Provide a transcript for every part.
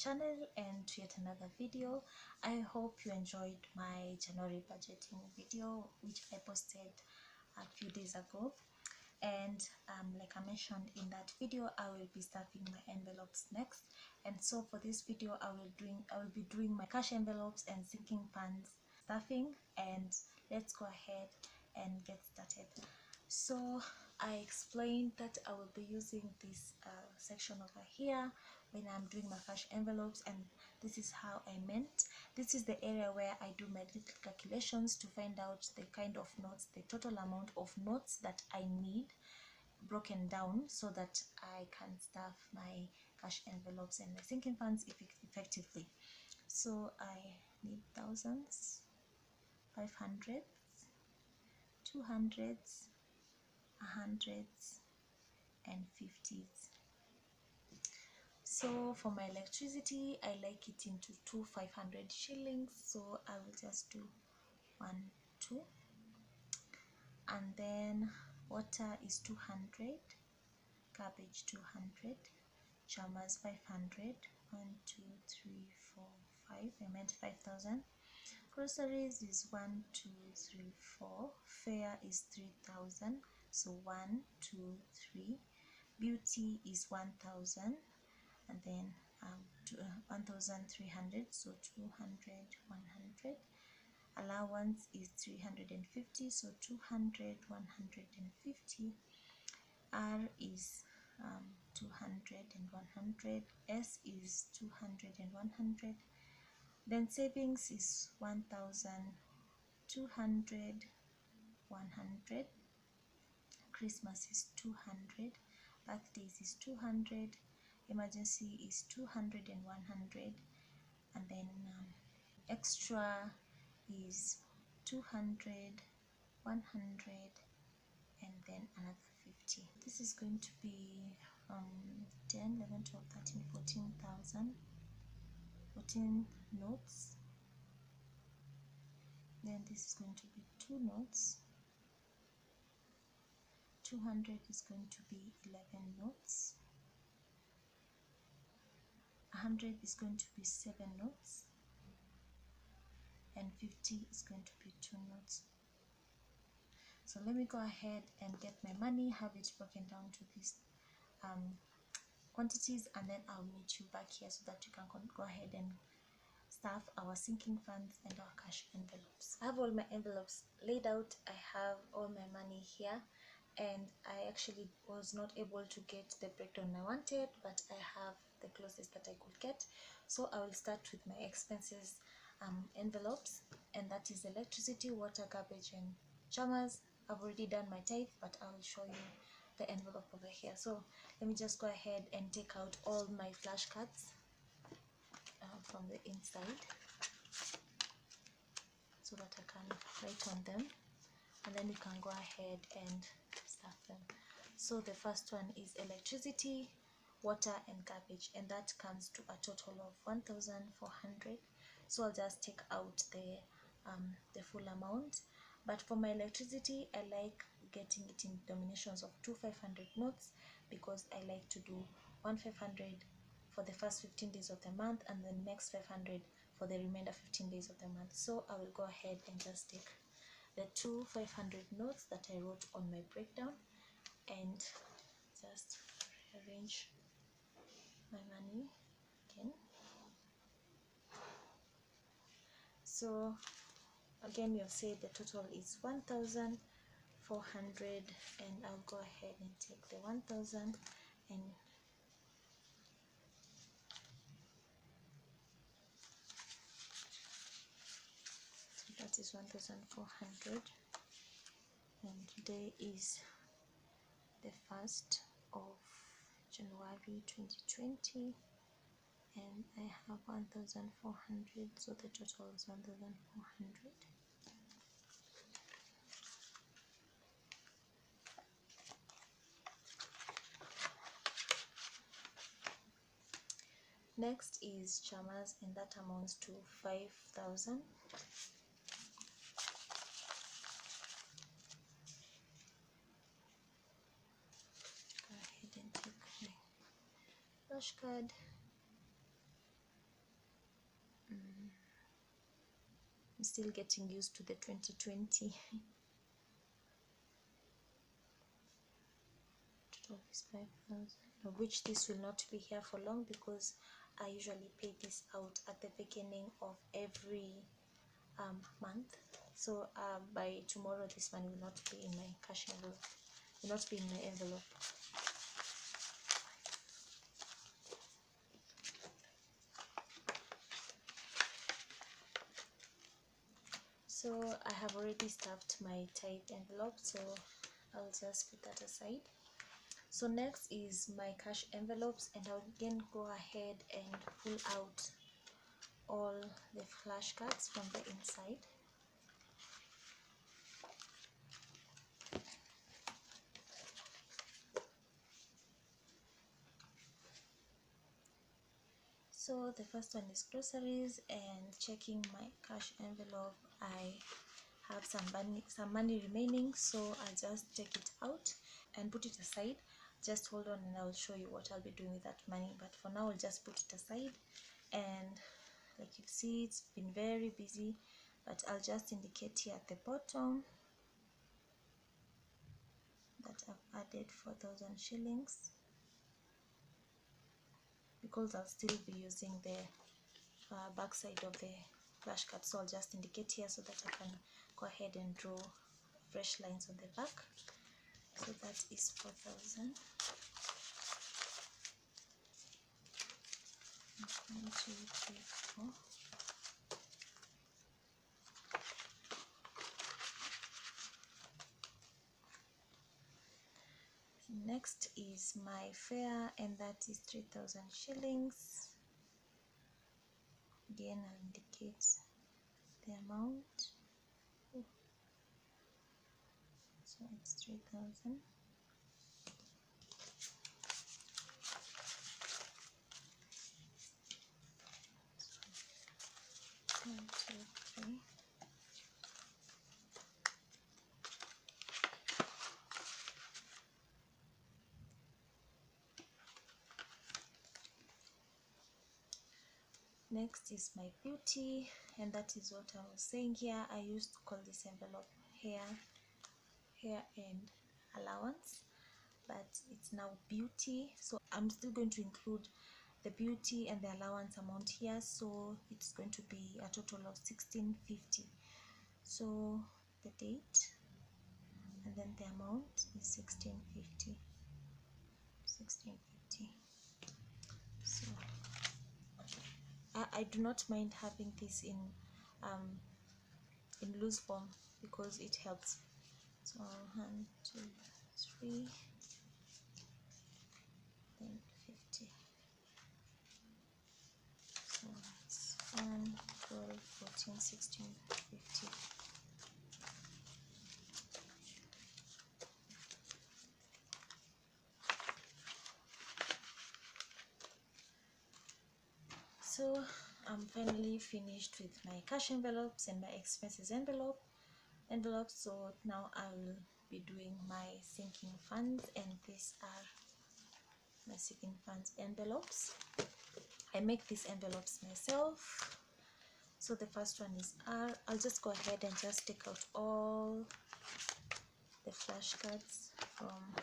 channel and to yet another video. I hope you enjoyed my January budgeting video which I posted a few days ago, and like I mentioned in that video, I will be stuffing my envelopes next. And so for this video I will be doing my cash envelopes and sinking funds stuffing, and let's go ahead and get started. So I explained that I will be using this section over here when I'm doing my cash envelopes, and this is how I meant. This is the area where I do my little calculations to find out the kind of notes, the total amount of notes that I need broken down so that I can stuff my cash envelopes and my sinking funds effectively. So I need thousands, 500s, 200s, 100s, and 50s. So for my electricity, I like it into 500 shillings, so I will just do 1, 2, and then water is 200, garbage 200, chamas 500, 1, 2, 3, 4, 5, I meant 5,000. Groceries is 1, 2, 3, 4. Fare is 3,000, so 1, 2, 3. Beauty is 1,000, and then 1,300, so 200, 100. Allowance is 350, so 200, 150. R is 200 and 100. S is 200 and 100. Then savings is 1,200, 100. Christmas is 200. Birthdays is 200. Emergency is 200 and 100. And then extra is 200, 100, and then another 50. This is going to be 10, 11, 12, 13, 14,000. 14 notes. Then this is going to be 2 notes. 200 is going to be 11 notes. 100 is going to be 7 notes, and 50 is going to be 2 notes. So let me go ahead and get my money, have it broken down to these quantities, and then I'll meet you back here so that you can go ahead and stuff our sinking funds and our cash envelopes. I have all my envelopes laid out. I have all my money here, and I actually was not able to get the breakdown I wanted, but I have the closest that I could get. So I will start with my expenses envelopes, and that is electricity, water, garbage, and chamas. I've already done my tithe, but I will show you the envelope over here. So let me just go ahead and take out all my flashcards from the inside so that I can write on them, and then you can go ahead and stuff them. So the first one is electricity, water, and garbage, and that comes to a total of 1,400. So I'll just take out the full amount. But for my electricity, I like getting it in denominations of 2 500 notes, because I like to do 1 500 for the first 15 days of the month, and the next 500 for the remainder 15 days of the month. So I will go ahead and just take the 2 500 notes that I wrote on my breakdown and just arrange my money again. So again, you'll say the total is 1,400, and I'll go ahead and take the 1,000 and that is 1,400, and today is the 1st of January 2020, and I have 1,400, so the total is 1,400. Next is chamas, and that amounts to 5,000. Go ahead and take my flash card. still getting used to the 2020. Total is 5,000, of which this will not be here for long because I usually pay this out at the beginning of every month. So by tomorrow this money will not be in my cash envelope, will not be in my envelope. So I have already stuffed my type envelope, so I'll just put that aside. So next is my cash envelopes, and I'll again go ahead and pull out all the flashcards from the inside. So the first one is groceries, and checking my cash envelope, I have some money remaining, so I'll just take it out and put it aside. Just hold on and I'll show you what I'll be doing with that money, but for now I'll just put it aside. And like you see, it's been very busy, but I'll just indicate here at the bottom that I've added 4,000 shillings because I'll still be using the back side of the flashcard, so I'll just indicate here so that I can go ahead and draw fresh lines on the back. So that is 4,000. 1, 2, 3, 4. Next is my fare, and that is 3,000 shillings. Again, I'll indicate the amount. So it's 3,000. One, two, three. Next is my beauty, and that is what I was saying here. I used to call this envelope hair and allowance, but it's now beauty. So I'm still going to include the beauty and the allowance amount here, so it's going to be a total of 1650. So the date and then the amount is 1650. So I do not mind having this in loose form because it helps. So 1, 2, 3, then 50. So it's 1, 12, 14, 16, 50. So I'm finally finished with my cash envelopes and my expenses envelopes. So now I will be doing my sinking funds, and these are my sinking funds envelopes. I make these envelopes myself. So the first one is R. I'll just go ahead and just take out all the flashcards from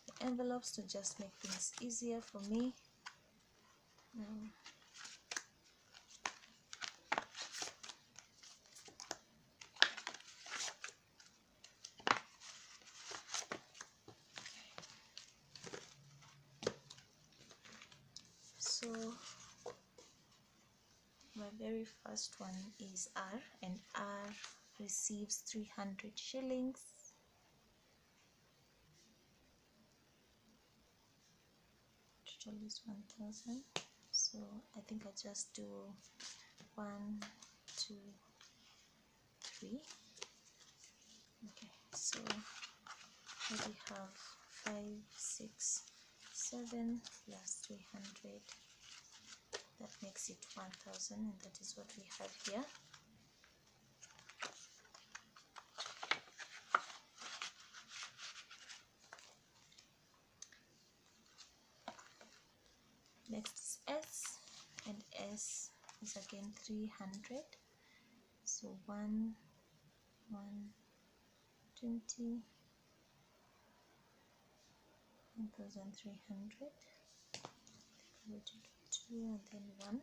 the envelopes to just make things easier for me. So my very first one is R, and R receives 300 shillings. Total is 1,000. So I think I'll just do 1, 2, 3. Okay, so we have 5, 6, 7 plus 300. That makes it 1,000, and that is what we have here. Next is S, and S is again 300. So 1, 20, 1,300. Go to 2 and then 1.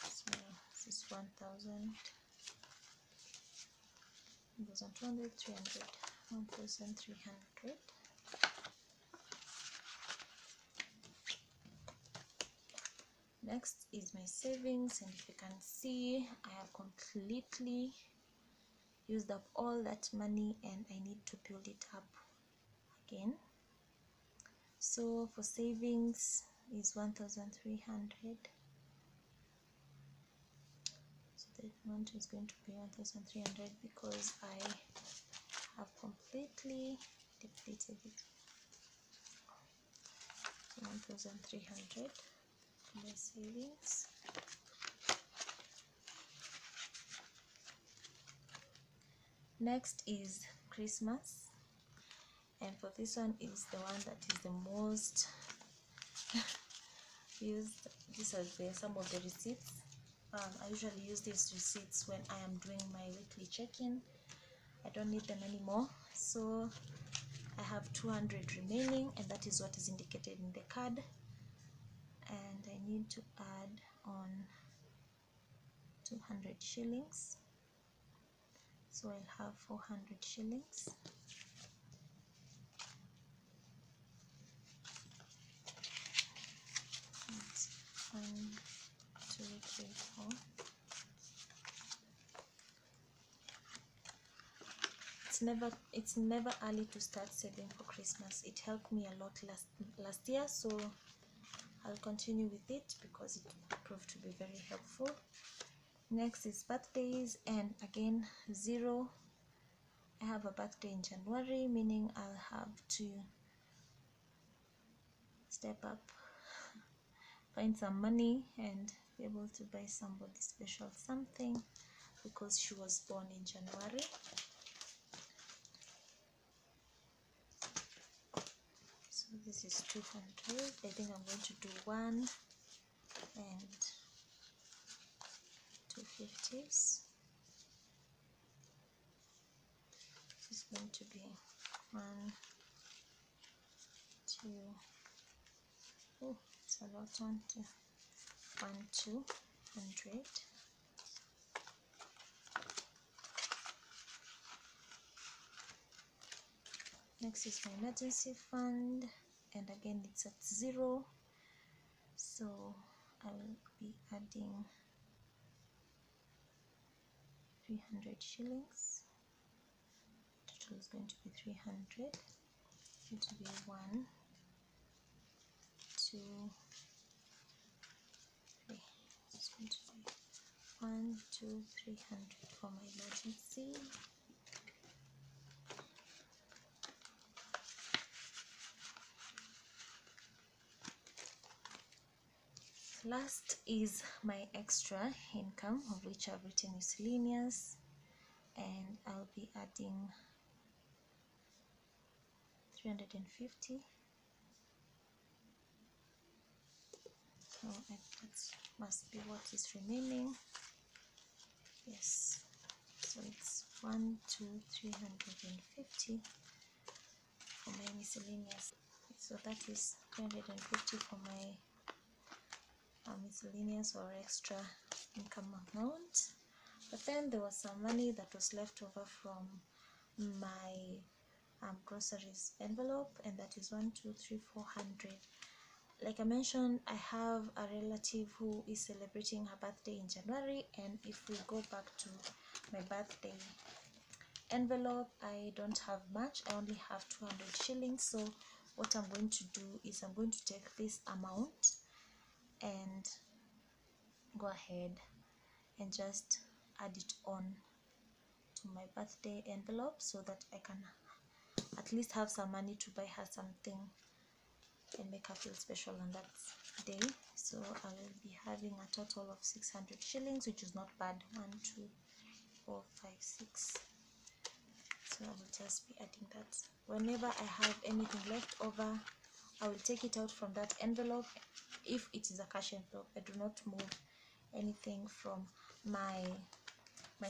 So this is 1,000, 1,200, 300, 1,300. Next is my savings, and if you can see, I have completely used up all that money and I need to build it up again. So for savings is 1,300. So the amount is going to be 1,300 because I have completely depleted it. So 1,300 my savings. Next is Christmas, and for this one is the one that is the most used. These are some of the receipts. I usually use these receipts when I am doing my weekly check-in. I don't need them anymore, so I have 200 remaining, and that is what is indicated in the card. And I need to add on 200 shillings, so I'll have 400 shillings. It's 1, 2, 3, 4. It's never early to start saving for Christmas. It helped me a lot last year, so I'll continue with it because it proved to be very helpful. Next is birthdays, and again 0. I have a birthday in January, meaning I'll have to step up, find some money and be able to buy somebody special something because she was born in January. So this is 200. I think I'm going to do 1 and 250s. This is going to be 1, 2. Oh, it's a lot. 1, 200. Next is my emergency fund, and again it's at 0, so I will be adding 300 shillings. Total is going to be 300. It's going to be 1, 2, 3. It's going to be 1, 2, 300 for my emergency. Last is my extra income, of which I've written miscellaneous, and I'll be adding 350. So that must be what is remaining. Yes, so it's 1, 2, 350 for my miscellaneous. So that is 350 for my miscellaneous or extra income amount. But then there was some money that was left over from my groceries envelope, and that is 1, 2, 3, 400. Like I mentioned, I have a relative who is celebrating her birthday in January, and if we go back to my birthday envelope, I don't have much. I only have 200 shillings. So what I'm going to do is I'm going to take this amount and go ahead and just add it on to my birthday envelope so that I can at least have some money to buy her something and make her feel special on that day. So I will be having a total of 600 shillings, which is not bad. 1, 2, 4, 5, 6. So I will just be adding that. Whenever I have anything left over, I will take it out from that envelope. If it is a cash envelope, I do not move anything from my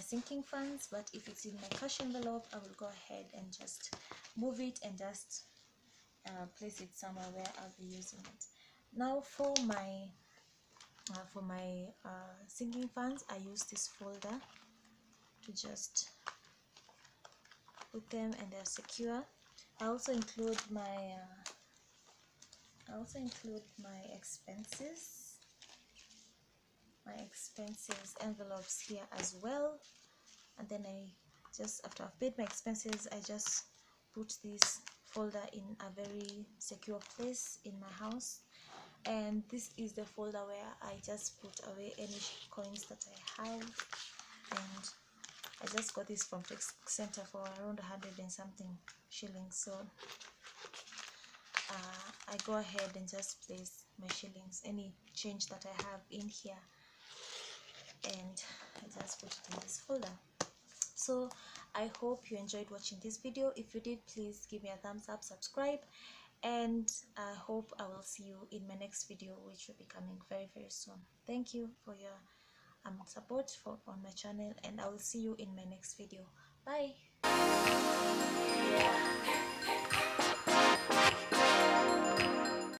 sinking funds, but if it's in my cash envelope, I will go ahead and just move it and just place it somewhere where I'll be using it. Now for my sinking funds, I use this folder to just put them, and they're secure. I also include my expenses envelopes here as well. And then I just, after I've paid my expenses, I just put this folder in a very secure place in my house. And this is the folder where I just put away any coins that I have. And I just got this from Tech Center for around 100 and something shillings. So I go ahead and just place my shillings, any change that I have in here, and I just put it in this folder. So I hope you enjoyed watching this video. If you did, please give me a thumbs up, subscribe, and I hope I will see you in my next video, which will be coming very, very soon. Thank you for your support on my channel, and I will see you in my next video. Bye.